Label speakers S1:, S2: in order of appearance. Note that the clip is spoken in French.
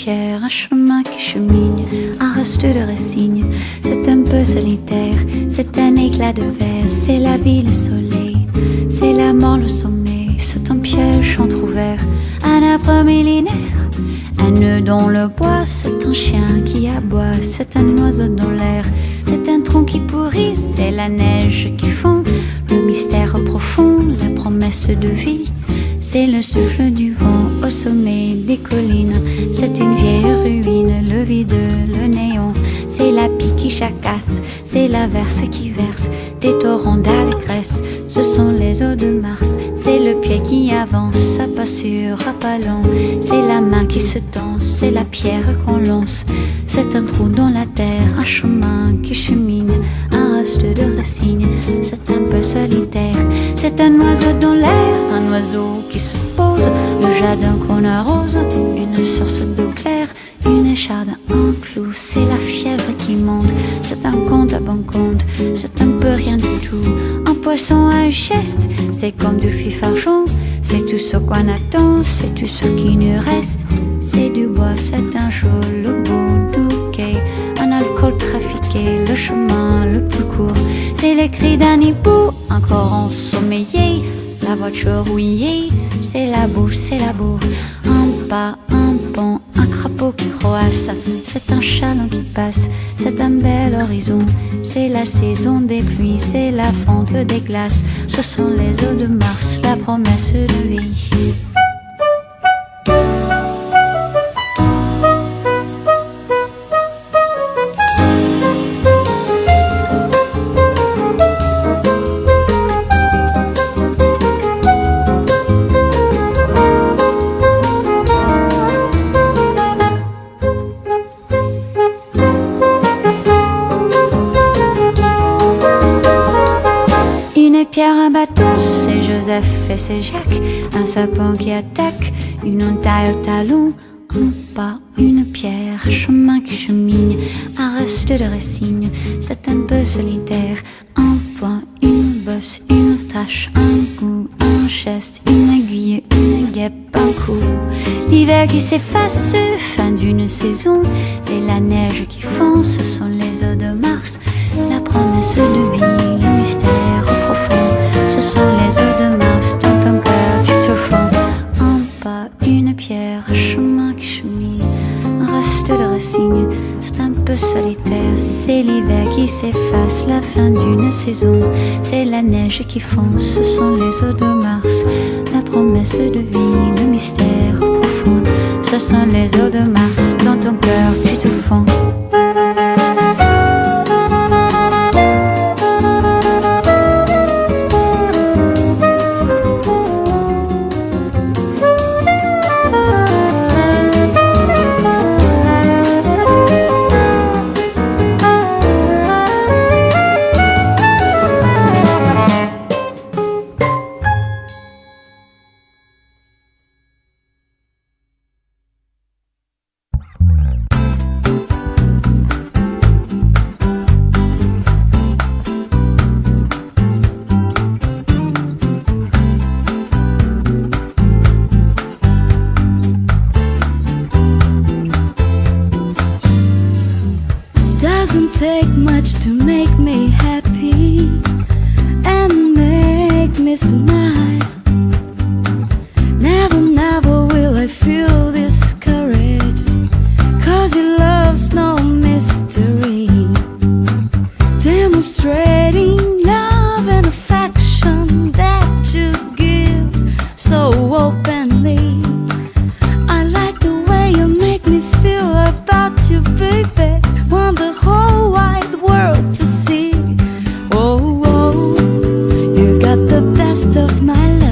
S1: pierre, un chemin qui chemine, un reste de racines. C'est un peu solitaire, c'est un éclat de verre, c'est la vie le soleil, c'est la mort le sommet. C'est un piège entrouvert, un arbre millénaire, un nœud dans le bois, c'est un chien qui aboie, c'est un oiseau dans l'air, c'est un tronc qui pourrit, c'est la neige qui fond, le mystère profond, la promesse de vie. C'est le souffle du vent au sommet des collines. C'est une vieille ruine, le vide, le néant. C'est la pie qui jacasse, c'est l'averse qui verse des torrents d'allégresse. Ce sont les eaux de Mars. C'est le pied qui avance, à pas sûr, à pas lent. C'est la main qui se tend, c'est la pierre qu'on lance. C'est un trou dans la terre, un chemin qui chemine, un reste de racines. C'est un peu solitaire, c'est un oiseau dans l'air, un oiseau qui se pose, le jardin qu'on arrose, une source d'eau claire, une écharde, un clou, c'est la fièvre qui monte, c'est un compte à bon compte, c'est un peu rien du tout, un poisson à un geste, c'est comme du fifarchon, c'est tout ce qu'on attend, c'est tout ce qui nous reste, c'est du bois, c'est un jour, le bout du quai, un alcool trafiqué, le chemin le plus court, c'est les cris d'un hibou, encore ensommeillé, la voiture rouillée, c'est la bouche, c'est la boue, un pas, un pont, un crapaud qui croasse, c'est un chaland qui passe, c'est un bel horizon, c'est la saison des pluies, c'est la fonte des glaces, ce sont les eaux de Mars, la promesse de vie. Pierre, un bateau, c'est Joseph et c'est Jacques, un sapin qui attaque, une entaille au talon, un pas, une pierre, un chemin qui chemine, un reste de racines, c'est un peu solitaire, un point, une bosse, une tache, un goût, un geste, une aiguille, une guêpe, un coup. L'hiver qui s'efface, fin d'une saison, c'est la neige qui fond, ce sont les eaux de Mars, la promesse de vie, le mystère profond. Ce sont les eaux de Mars, dans ton cœur tu te fonds. Un pas, une pierre, un chemin qui chemine, un reste de racines, c'est un peu solitaire. C'est l'hiver qui s'efface, la fin d'une saison, c'est la neige qui fond. Ce sont les eaux de Mars, la promesse de vie, le mystère profond. Ce sont les eaux de Mars, dans ton cœur tu te fonds.
S2: Take much to make me happy and make me smile. Never, never will I feel discouraged, 'cause your love's no mystery. Demonstrating love and affection that you give so openly. I like the way you make me feel about you, baby. Want the whole wide world to see. Oh, oh, you got the best of my life.